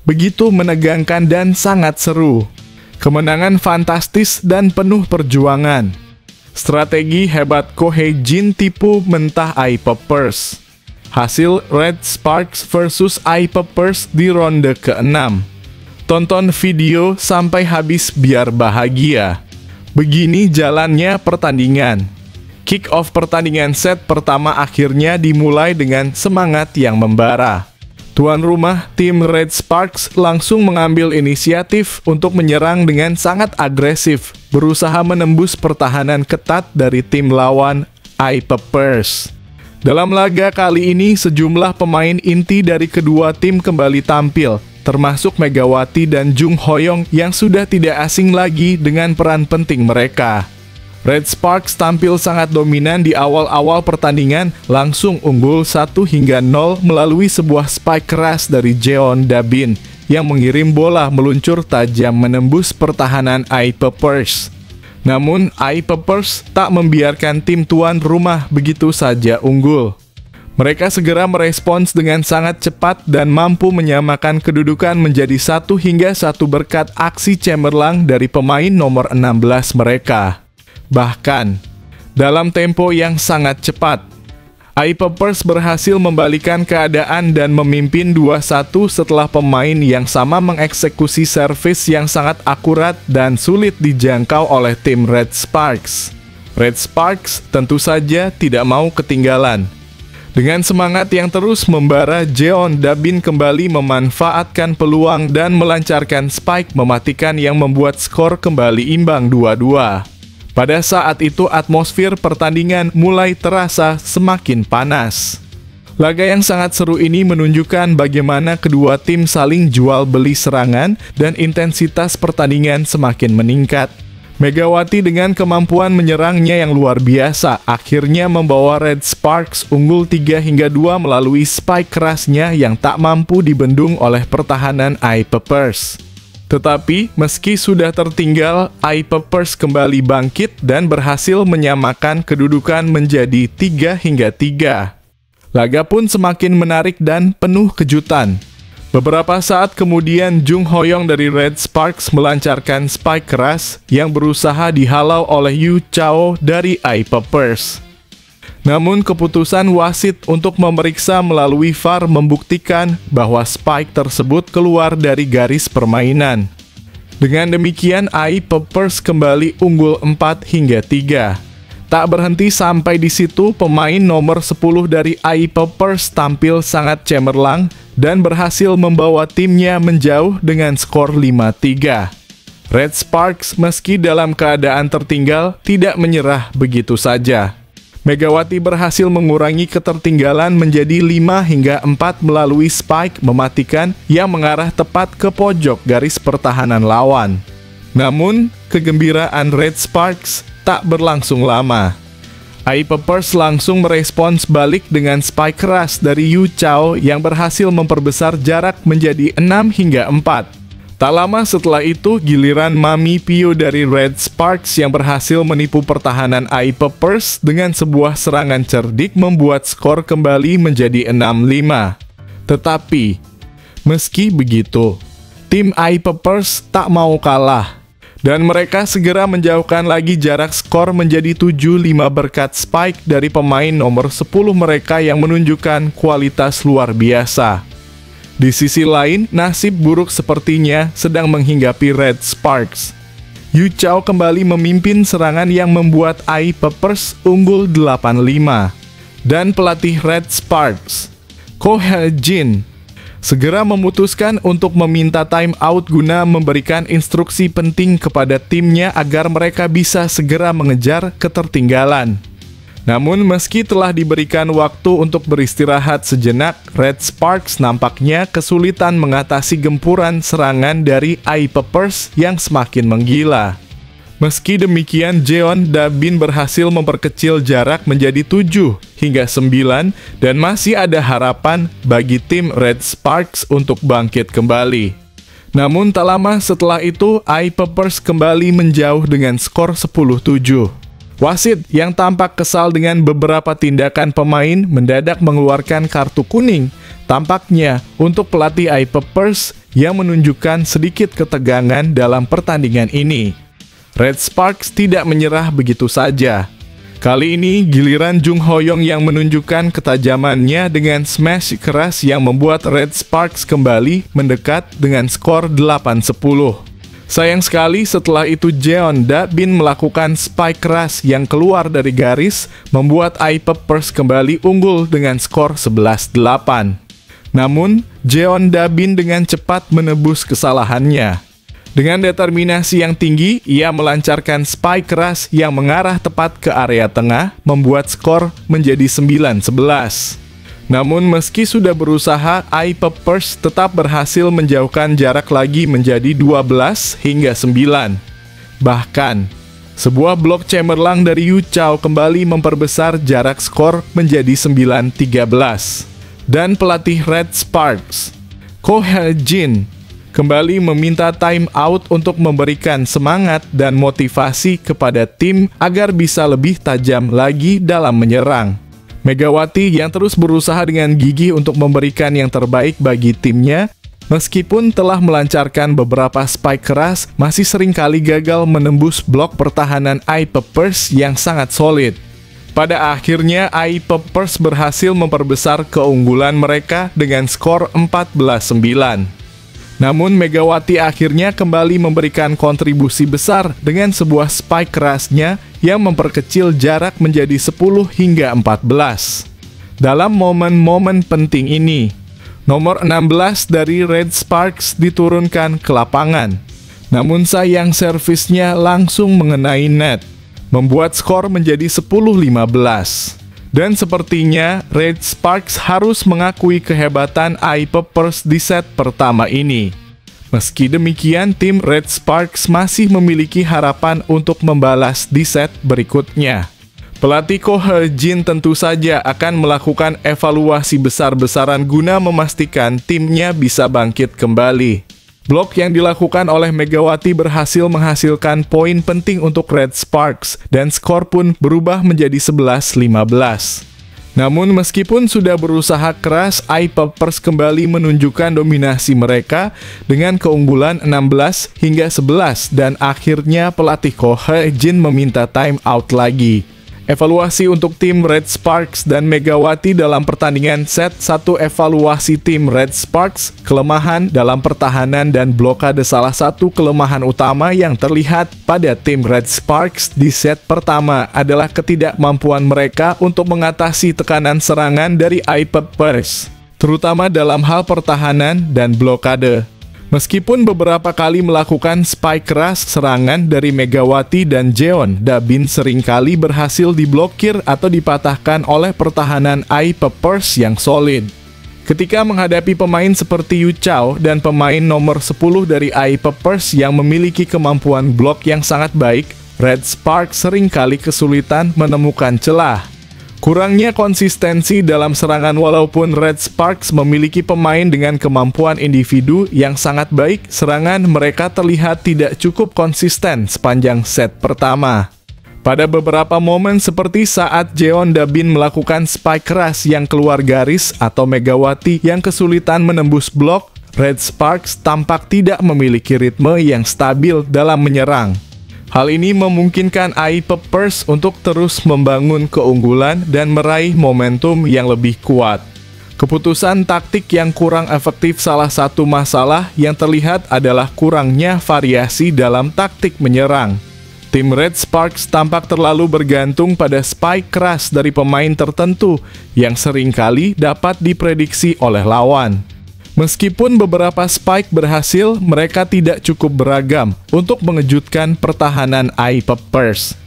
begitu menegangkan dan sangat seru. Kemenangan fantastis dan penuh perjuangan. Strategi hebat Kohei Jin tipu mentah iPoppers. Hasil Red Sparks versus iPoppers di ronde ke-6. Tonton video sampai habis biar bahagia. Begini jalannya pertandingan. Kick-off pertandingan set pertama akhirnya dimulai dengan semangat yang membara. Tuan rumah tim Red Sparks langsung mengambil inisiatif untuk menyerang dengan sangat agresif, berusaha menembus pertahanan ketat dari tim lawan iPoppers. Dalam laga kali ini, sejumlah pemain inti dari kedua tim kembali tampil, termasuk Megawati dan Jung Hoyong yang sudah tidak asing lagi dengan peran penting mereka. Red Sparks tampil sangat dominan di awal-awal pertandingan, langsung unggul 1-0 melalui sebuah spike keras dari Jeon Dabin yang mengirim bola meluncur tajam menembus pertahanan iPoppers. Namun, iPoppers tak membiarkan tim tuan rumah begitu saja unggul. Mereka segera merespons dengan sangat cepat dan mampu menyamakan kedudukan menjadi 1-1 berkat aksi cemerlang dari pemain nomor 16 mereka. Bahkan, dalam tempo yang sangat cepat, iPoppers berhasil membalikan keadaan dan memimpin 2-1 setelah pemain yang sama mengeksekusi servis yang sangat akurat dan sulit dijangkau oleh tim Red Sparks. Red Sparks tentu saja tidak mau ketinggalan. Dengan semangat yang terus membara, Jeon Dabin kembali memanfaatkan peluang dan melancarkan spike mematikan yang membuat skor kembali imbang 2-2. Pada saat itu atmosfer pertandingan mulai terasa semakin panas. Laga yang sangat seru ini menunjukkan bagaimana kedua tim saling jual beli serangan dan intensitas pertandingan semakin meningkat. Megawati dengan kemampuan menyerangnya yang luar biasa akhirnya membawa Red Sparks unggul 3-2 melalui spike kerasnya yang tak mampu dibendung oleh pertahanan iPoppers. Tetapi, meski sudah tertinggal, iPoppers kembali bangkit dan berhasil menyamakan kedudukan menjadi 3-3. Laga pun semakin menarik dan penuh kejutan. Beberapa saat kemudian, Jung Hoyong dari Red Sparks melancarkan spike keras yang berusaha dihalau oleh Yu Chao dari iPoppers. Namun keputusan wasit untuk memeriksa melalui VAR membuktikan bahwa spike tersebut keluar dari garis permainan. Dengan demikian, iPoppers kembali unggul 4-3. Tak berhenti sampai di situ, pemain nomor 10 dari iPoppers tampil sangat cemerlang dan berhasil membawa timnya menjauh dengan skor 5-3. Red Sparks meski dalam keadaan tertinggal tidak menyerah begitu saja. Megawati berhasil mengurangi ketertinggalan menjadi 5-4 melalui spike mematikan yang mengarah tepat ke pojok garis pertahanan lawan. Namun, kegembiraan Red Sparks tak berlangsung lama. iPoppers langsung merespons balik dengan spike keras dari Yu Chao yang berhasil memperbesar jarak menjadi 6-4. Tak lama setelah itu, giliran Mami Pio dari Red Sparks yang berhasil menipu pertahanan iPoppers dengan sebuah serangan cerdik membuat skor kembali menjadi 6-5. Tetapi, meski begitu, tim iPoppers tak mau kalah. Dan mereka segera menjauhkan lagi jarak skor menjadi 7-5 berkat spike dari pemain nomor 10 mereka yang menunjukkan kualitas luar biasa. Di sisi lain, nasib buruk sepertinya sedang menghinggapi Red Sparks. Yu Chao kembali memimpin serangan yang membuat iPoppers unggul 8-5. Dan pelatih Red Sparks, Kohei Jin, segera memutuskan untuk meminta time out guna memberikan instruksi penting kepada timnya agar mereka bisa segera mengejar ketertinggalan. Namun meski telah diberikan waktu untuk beristirahat sejenak, Red Sparks nampaknya kesulitan mengatasi gempuran serangan dari iPoppers yang semakin menggila. Meski demikian, Jeon Dabin berhasil memperkecil jarak menjadi 7-9 dan masih ada harapan bagi tim Red Sparks untuk bangkit kembali. Namun tak lama setelah itu, iPoppers kembali menjauh dengan skor 10-7. Wasit yang tampak kesal dengan beberapa tindakan pemain mendadak mengeluarkan kartu kuning, tampaknya untuk pelatih Eye Poppers yang menunjukkan sedikit ketegangan dalam pertandingan ini. Red Sparks tidak menyerah begitu saja. Kali ini giliran Jung Hoyong yang menunjukkan ketajamannya dengan smash keras yang membuat Red Sparks kembali mendekat dengan skor 8-10. Sayang sekali setelah itu Jeon Da-bin melakukan spike keras yang keluar dari garis, membuat Eye Poppers kembali unggul dengan skor 11-8. Namun, Jeon Da-bin dengan cepat menebus kesalahannya. Dengan determinasi yang tinggi, ia melancarkan spike keras yang mengarah tepat ke area tengah, membuat skor menjadi 9-11. Namun meski sudah berusaha, Eye Poppers tetap berhasil menjauhkan jarak lagi menjadi 12 hingga 9. Bahkan, sebuah blok cemerlang dari Yu Chao kembali memperbesar jarak skor menjadi 9-13. Dan pelatih Red Sparks, Ko Hye-jin, kembali meminta time out untuk memberikan semangat dan motivasi kepada tim agar bisa lebih tajam lagi dalam menyerang. Megawati yang terus berusaha dengan gigih untuk memberikan yang terbaik bagi timnya, meskipun telah melancarkan beberapa spike keras, masih seringkali gagal menembus blok pertahanan Eye Poppers yang sangat solid. Pada akhirnya, Eye Poppers berhasil memperbesar keunggulan mereka dengan skor 14-9. Namun Megawati akhirnya kembali memberikan kontribusi besar dengan sebuah spike kerasnya yang memperkecil jarak menjadi 10 hingga 14. Dalam momen-momen penting ini, nomor 16 dari Red Sparks diturunkan ke lapangan. Namun sayang servisnya langsung mengenai net, membuat skor menjadi 10-15. Dan sepertinya Red Sparks harus mengakui kehebatan Eye Poppers di set pertama ini. Meski demikian, tim Red Sparks masih memiliki harapan untuk membalas di set berikutnya. Pelatih Ko Hye-jin tentu saja akan melakukan evaluasi besar-besaran guna memastikan timnya bisa bangkit kembali. Blok yang dilakukan oleh Megawati berhasil menghasilkan poin penting untuk Red Sparks, dan skor pun berubah menjadi 11-15. Namun meskipun sudah berusaha keras, Eye Poppers kembali menunjukkan dominasi mereka dengan keunggulan 16 hingga 11, dan akhirnya pelatih Ko Hye-jin meminta time out lagi. Evaluasi untuk tim Red Sparks dan Megawati dalam pertandingan set 1. Evaluasi tim Red Sparks, kelemahan dalam pertahanan dan blokade. Salah satu kelemahan utama yang terlihat pada tim Red Sparks di set pertama adalah ketidakmampuan mereka untuk mengatasi tekanan serangan dari Eye Poppers, terutama dalam hal pertahanan dan blokade. Meskipun beberapa kali melakukan spike keras, serangan dari Megawati dan Jeon Da-bin seringkali berhasil diblokir atau dipatahkan oleh pertahanan Eye Poppers yang solid. Ketika menghadapi pemain seperti Yu Chao dan pemain nomor 10 dari Eye Poppers yang memiliki kemampuan blok yang sangat baik, Red Sparks seringkali kesulitan menemukan celah. Kurangnya konsistensi dalam serangan. Walaupun Red Sparks memiliki pemain dengan kemampuan individu yang sangat baik, serangan mereka terlihat tidak cukup konsisten sepanjang set pertama. Pada beberapa momen seperti saat Jeon Da-bin melakukan spike keras yang keluar garis atau Megawati yang kesulitan menembus blok, Red Sparks tampak tidak memiliki ritme yang stabil dalam menyerang. Hal ini memungkinkan Eye Poppers untuk terus membangun keunggulan dan meraih momentum yang lebih kuat. Keputusan taktik yang kurang efektif. Salah satu masalah yang terlihat adalah kurangnya variasi dalam taktik menyerang. Tim Red Sparks tampak terlalu bergantung pada spike keras dari pemain tertentu yang seringkali dapat diprediksi oleh lawan. Meskipun beberapa spike berhasil, mereka tidak cukup beragam untuk mengejutkan pertahanan Eye Poppers.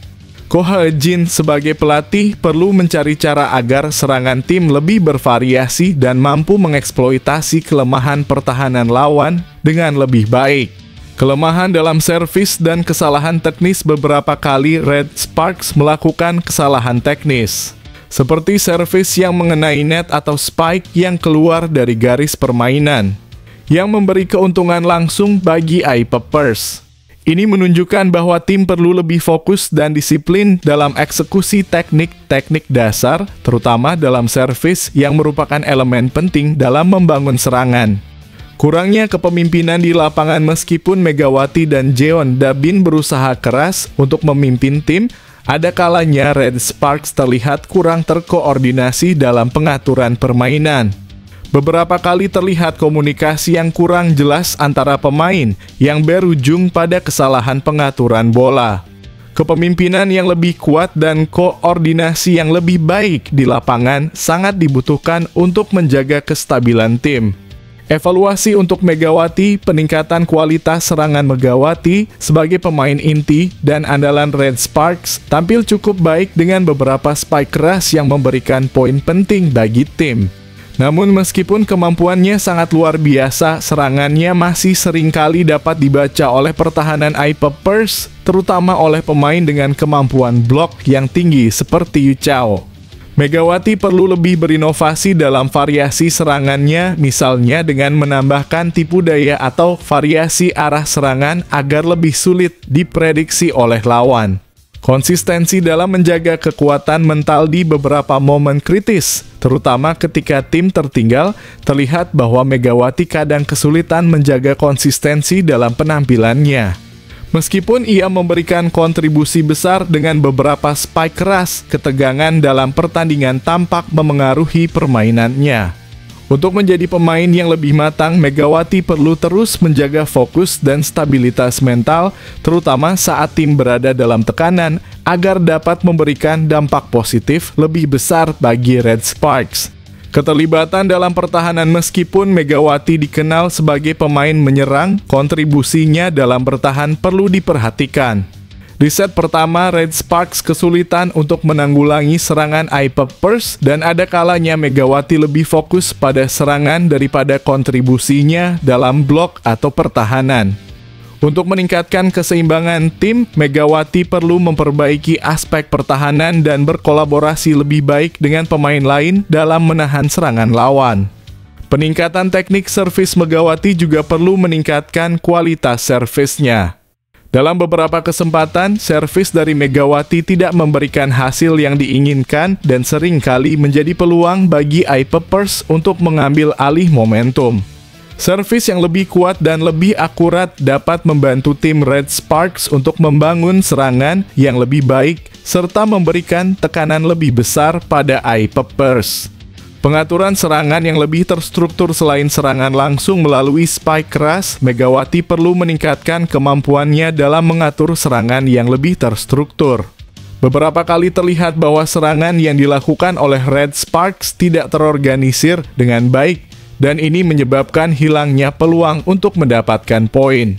Ko Hye-jin sebagai pelatih perlu mencari cara agar serangan tim lebih bervariasi dan mampu mengeksploitasi kelemahan pertahanan lawan dengan lebih baik. Kelemahan dalam servis dan kesalahan teknis. Beberapa kali Red Sparks melakukan kesalahan teknis, seperti servis yang mengenai net atau spike yang keluar dari garis permainan, yang memberi keuntungan langsung bagi Eye Poppers. Ini menunjukkan bahwa tim perlu lebih fokus dan disiplin dalam eksekusi teknik-teknik dasar, terutama dalam servis yang merupakan elemen penting dalam membangun serangan. Kurangnya kepemimpinan di lapangan meskipun Megawati dan Jeon Da-bin berusaha keras untuk memimpin tim, ada kalanya Red Sparks terlihat kurang terkoordinasi dalam pengaturan permainan. Beberapa kali terlihat komunikasi yang kurang jelas antara pemain yang berujung pada kesalahan pengaturan bola. Kepemimpinan yang lebih kuat dan koordinasi yang lebih baik di lapangan sangat dibutuhkan untuk menjaga kestabilan tim. Evaluasi untuk Megawati, peningkatan kualitas serangan Megawati sebagai pemain inti dan andalan Red Sparks tampil cukup baik dengan beberapa spike keras yang memberikan poin penting bagi tim. Namun meskipun kemampuannya sangat luar biasa, serangannya masih seringkali dapat dibaca oleh pertahanan iPoppers, terutama oleh pemain dengan kemampuan blok yang tinggi seperti Yu Chao. Megawati perlu lebih berinovasi dalam variasi serangannya, misalnya dengan menambahkan tipu daya atau variasi arah serangan agar lebih sulit diprediksi oleh lawan. Konsistensi dalam menjaga kekuatan mental di beberapa momen kritis, terutama ketika tim tertinggal, terlihat bahwa Megawati kadang kesulitan menjaga konsistensi dalam penampilannya. Meskipun ia memberikan kontribusi besar dengan beberapa spike keras, ketegangan dalam pertandingan tampak memengaruhi permainannya. Untuk menjadi pemain yang lebih matang, Megawati perlu terus menjaga fokus dan stabilitas mental, terutama saat tim berada dalam tekanan, agar dapat memberikan dampak positif lebih besar bagi Red Sparks. Keterlibatan dalam pertahanan meskipun Megawati dikenal sebagai pemain menyerang, kontribusinya dalam bertahan perlu diperhatikan. Di set pertama, Red Sparks kesulitan untuk menanggulangi serangan iPoppers dan ada kalanya Megawati lebih fokus pada serangan daripada kontribusinya dalam blok atau pertahanan. Untuk meningkatkan keseimbangan tim, Megawati perlu memperbaiki aspek pertahanan dan berkolaborasi lebih baik dengan pemain lain dalam menahan serangan lawan. Peningkatan teknik servis Megawati juga perlu meningkatkan kualitas servisnya. Dalam beberapa kesempatan, servis dari Megawati tidak memberikan hasil yang diinginkan dan seringkali menjadi peluang bagi iPoppers untuk mengambil alih momentum. Servis yang lebih kuat dan lebih akurat dapat membantu tim Red Sparks untuk membangun serangan yang lebih baik serta memberikan tekanan lebih besar pada iPoppers. Pengaturan serangan yang lebih terstruktur selain serangan langsung melalui spike keras, Megawati perlu meningkatkan kemampuannya dalam mengatur serangan yang lebih terstruktur. Beberapa kali terlihat bahwa serangan yang dilakukan oleh Red Sparks tidak terorganisir dengan baik, dan ini menyebabkan hilangnya peluang untuk mendapatkan poin.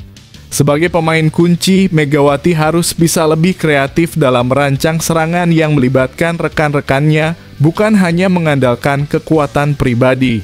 Sebagai pemain kunci, Megawati harus bisa lebih kreatif dalam merancang serangan yang melibatkan rekan-rekannya, bukan hanya mengandalkan kekuatan pribadi.